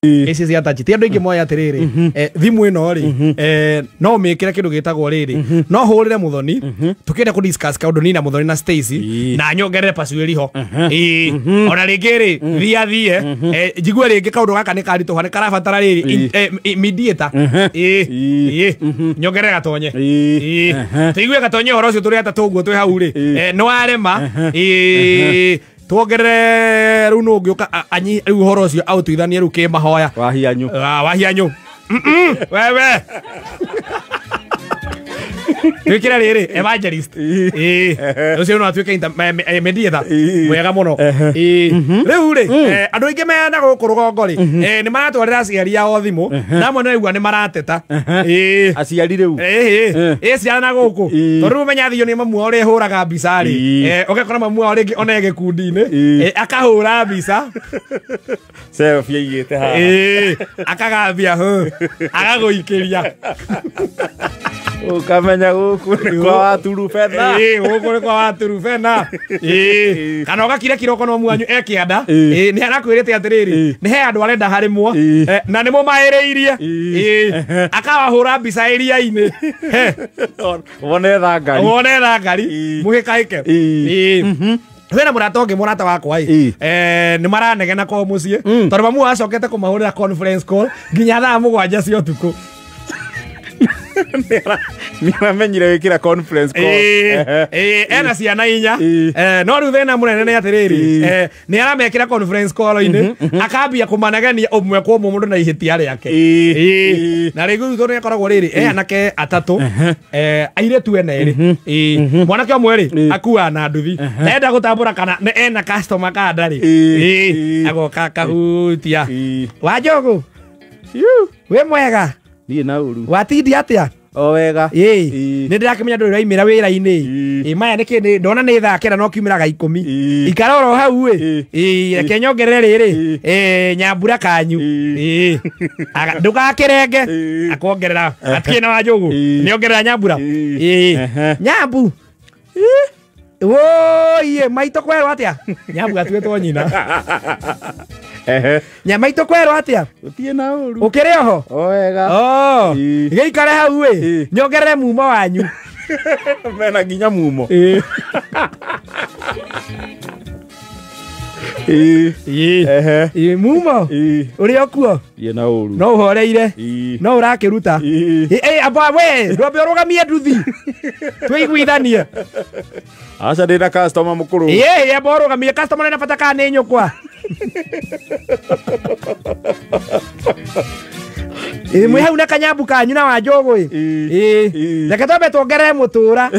eci cia touch ti andu ingi moya atiriri thimu ino ri no mikire kindu gitagwo riri no hurire muthoni tukende ku discuss kaundu ni na muthoni na Stacy na nyongerere paswiri ho ona ringi ri thie njigua ringi kaundu gaka ni karitu hane karabatara riri mediator nyongerere gatonye tuigue gatonye horo ucio turi atatu guo twi hau ri no arema tuongerere riu no ngioka anyi riu horo ucio autuithanie riu ki mahoya wahianyu wewe twikira riri evangelist ucio no atwika mediator mwega muno riu ri andu ingi mena guku rugongo ri ni maratwarira aciari ao thimu namwe no igua ni marateta aciari riu ciana guku tondu menya thio ni mamu ori huraga mbica ri ugekora mamu ori ona gikundi-ini akahura mbica selfie igite ha akagambia agaguikiria ukamenya guku ni kwa waturu fedha guku ni kwa waturu fedha kana ugakire kiroko no mwanyu ekianda ni arakwirite atiriri ni he andu arenda harimwo na nimo mairiirie akawahura mbica iria-ini wone thangari muhikaike wena muratonge murata wakwa ni maranegena kwa mucie tondu mamu acokete kumahurira conference call nginya thaa 7 cia utuku Niramenyire wikira conference call ena ciana inya no riu thina munene ni atiriri ni aramekira conference call ini akambia kumanegenia umwe kwa mundu na ihitia riake na riu thone akoragwo riri anake atatu airetu ene ri mwanake omwe ri akua na nduthi enda gutambura kana ena customer kada ri agoka kahutia wajogu we mwega ni na uru watindi atia o wega ni ndirakimenya ndu raimira wira-ini maya ni kindi ndona ni thaa kenda no kiumiraga 10 ikaroro hau reke nyongerere riri nyambura kanyu ndugakirenge akongerera atikina wajogu niongerera nyambura nyambu oye maito kwero atia nyambu atuetwo nyina nyamaito kwero atia utie na uru ukiri oho o wega geikare hau nyongerere mumo wanyu mena nginya mumo mumo uri okuo na uru no uhoreire no urakiruta aba we ndwambe urugamie nduthi twiguithanie aca ndina customer mukuru aba urugamie customer na fataka ni nyukwa mwe hau na kanyambu kanyu na wajogu reke twambe tuongerere mutura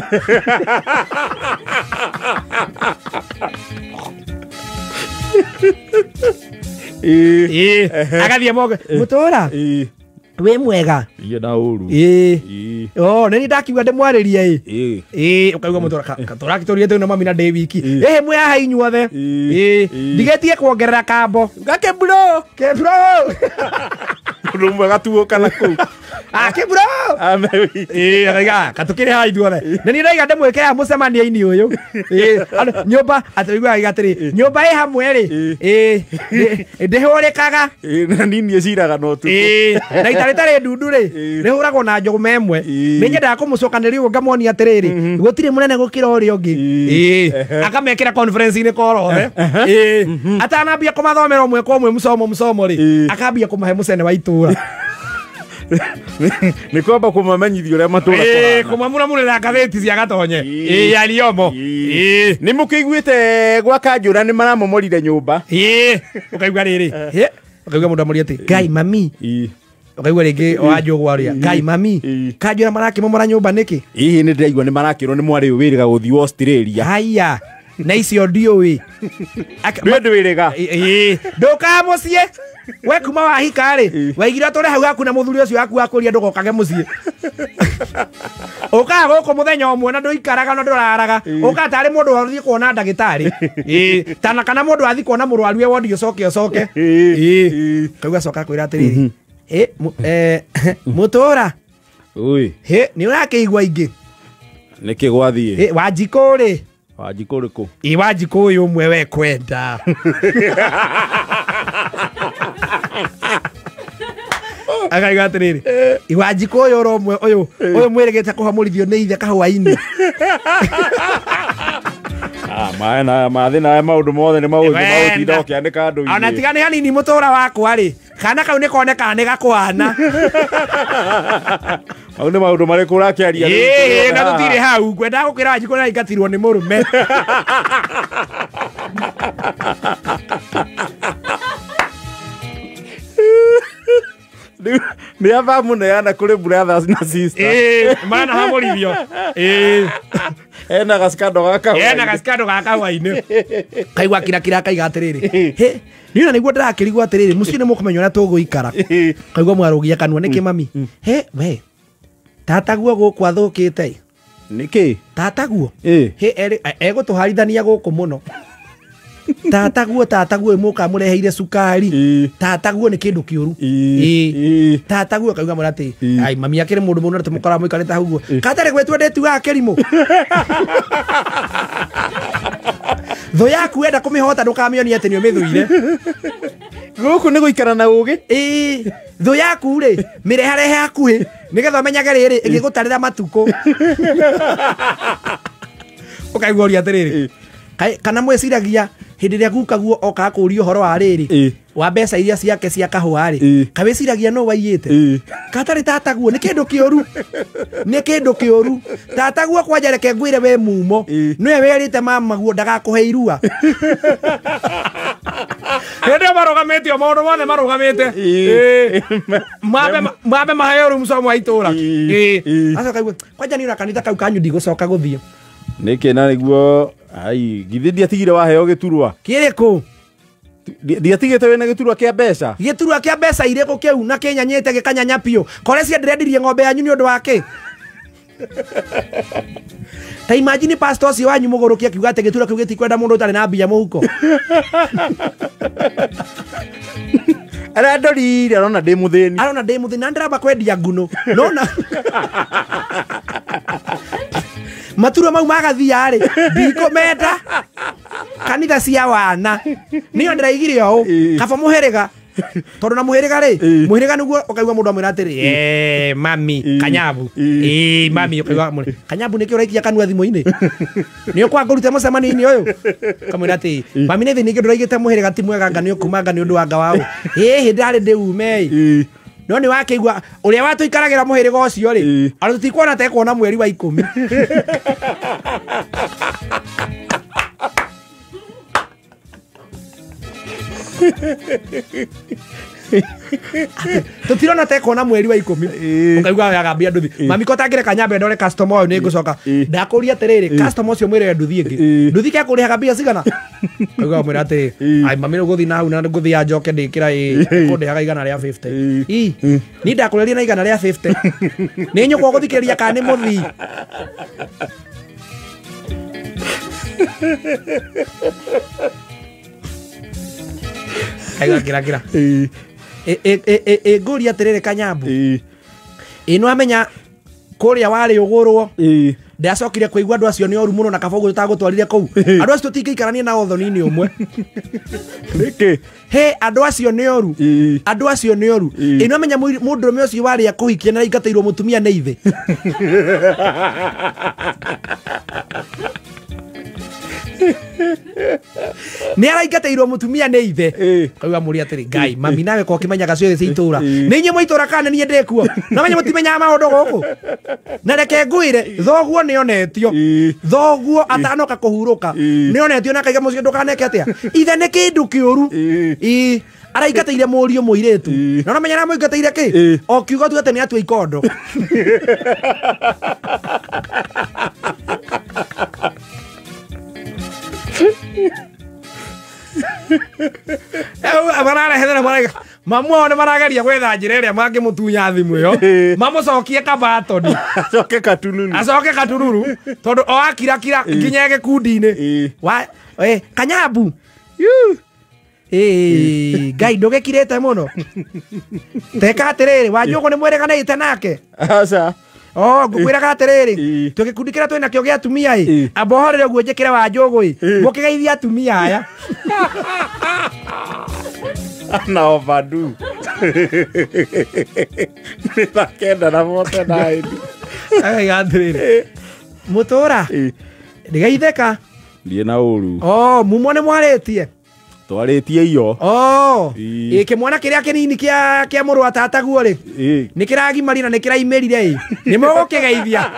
agathie mogo mutura we mwega na uru nini ndakiuga ndimwaririe ukauga mutura turakiturire tu na mami na Daviki mwe haha inyuothe ndigetie kuongerera kambo ngake bro rumwe gatuoka na ku bro katukire haha ithuothe nini ndaiga ndimwikira mucemania-ini uyu nyumba atiguaga gatiri nyumba i hamwe ri ndihurikaga na nini eciraga no tu na itaritari ndundu ri rihuragwo na njogu memwe ni nyendaga kumucokanĩria uguo ngamonia atiriri gutiri munene gukira uria ungi akamekira conference-ini korothe atanambia kumathomera umwe kwa umwe musomo ri akambia kumahe mucene wa itura ni kwamba kumamenyithio ria matura kumamura ngathĩti cia gatonye yariomo ni mukiguite gwa Kanjura ni maramomorire nyumba ukaigua riri ukaigua mundu amoria ati Ngai mami ukaigua ringi wajogu aria Ngai mami Kanjura marakimomora nyumba niki hihi ni ndiraigua ni marakirwo ni mwari uyu wiriga guthii Australia haya na icio ndiũĩ ndũ wĩrĩga ndũka mũciĩ we kuma wahika rĩ waigire tũre hau haku na mũthuri ũcio waku wakũria ndũgokage mũciĩ ũkaga gũkũ mũthenya ũmwe na ndũikaraga na ndũraraga ũka tarĩ mũndũ wathiĩ kuona ndagĩtarĩ tana kana mũndũ athiĩ kuona mũrwaru e wondi ũcoke kauga coka kwĩra atĩrĩrĩ mũtũra nĩ ũrakĩigua ingĩ nĩkĩ gwathiĩ Wanjikũ rĩ Wanjikũ rĩkũ Wanjikũ ũyũ ũmwe we kwenda akaiga atiriri iwanjiko uyu romwe uyu mwiregete kuhamurithio ni ithe kahwaini mathina maundu mothe ni maundu mautinda ukiandika andu ona tigani hanini mutura wakwa ri kana kau ni koneka ni gakwana au ni maundu mariku urakiaria na tutire hau kwenda gukira wanjiko na ingatirwo ni murume ni ava muneana kuri brothers na sisters mana hamurithio ena gaskando gaka waine kaigwa kira kaiga atiriri he niona niguo ndirakirigwo atiriri mucio ni mukumenywo na tuguikara kaigwa mwarugia kanwa niki mami he we tataguo guku athukite niki tataguo he egutuharithania guku muno tataguo muka mureheire sukari tataguo ni kindu kiuru tataguo kauga murati ai mami akire mundu muno tumukora muikarite hauguo katare gwetwa ndetu ga kerimo tho yaku enda kumihota ndukamionio ati ni umithuire guku ni guikara na ugi tho yaku ri mireharehe hakuhi nigetha menyage riri igigutarira matuko ukaigua ri atiriri kana mweciragia hindi ria gukaguo oka kurio horo wa riri wa mbeca iria ciake cia kahua ri kawiciragia no waiyite katari tataguo ni kindu kiuru tataguo kwanja reke ngwire we mumo niwe werite mama guo ndagakuhe irua hindi marugamitio maundu mothe marugamite mabe mahayo msomo wa itura aca kaigua kwanja ni urakanitha kau kanyu ndigucoka guthie niki na niguo ai githi ndiatigire waheo giturwa kiriku ndiatigite wena giturwa kia mbeca iriku kiu na kinyanyite gikanyanya pio kore cia ndirendirie ng'ombe yanyu ni undu wake ta imagine pastor ucio wanyu mugurukia kiuga ati giturwa kiu gitikwenda mundu utari na mbia muhuko ara ndorire arona ndi muthini na ndiramba kwendia nguno nona maturwa mau magathia ri ndikumenda kanitha cia wana niyo ndiraigire o kaba muheriga tondu na muheriga ri muheriga niguo ukaigua mundu amwira atiri mami kanyabu mami ukaigua kanyabu niki uraikia kanua thimu-ini niyo kwa ngurute mucemani-ini uyu kamwira ati mami ni thini ndiraigite muheriga ti mwega ngani kumanga ni undu wanga wao ndari ndiume no ni wakeigua uria watuikaragira muhiriga ucio ri ara tutikuona ta kuona mweri wa 10 tutirona ta kuona mweri wa 10 ukaigua yagambia nduthi mami ko tangire kanyambe ndore customer uyu ni ngucoka ndakuria atiriri customer ucio mwire nduthi ingi nduthi ke kurihaga mbia cigana kaigua mwira atiri ai mami nguthi na hau na nguthi ya njoke ndikira kundihaga igana ria 50 ni ndakuriria na igana ria 50 ni nyuko guthikiriria kana ni muthi kaigua kira ngũria atiriri kanyambu no amenya kuria wari ugurwo ndacokire kuigua andu acio ni oru muno na kaba uguo tutagutwarire kuu andu acio tutingĩikarania na othoni-ini umwe niki andu acio ni oru no amenya mundurume ucio wari akuhikia na aingateirwo mutumia ni ithe ni araingateirwo mutumia ni ithe kauga muri atiri ngai mami nawe ko kimenyaga ciothe cia itura ni inye mwitura kana ni ndekuo na menye mutimenyaga maundu guku na reke ngwire thoguo ni onetio thoguo atanoka kuhuruka ni onetio na kaiga mucio ndukaneke atia ithe ni kindu kiuru araingateire murio muiretu na menya na muingateire ki o kiugo tu ati ni atua ikondo abarara hedera maraga mamu one marageria gwetha njira iria mangimutunya thimu iyo mamucokie kabatoni acoke katururu tondu o akira nginya gikundi-ini wa kanyambu ngai ndugikirite muno teka atiriri wanjugu ni mwereganite nake aca ngukwiraga atiriri tugikundi kiria twina kio gia atumia ambohorere guo njikire Wanjugu mukigeithia atumia aya na overdue nithakenda na mote naidi agathirire mutura ndigaitheka ndie na uru mumone mwaritie twaritie iyo kimwana kiria kinini kia muru wa tata guo ri ni kiragimari na ni kiraimerire ni mugukigeithia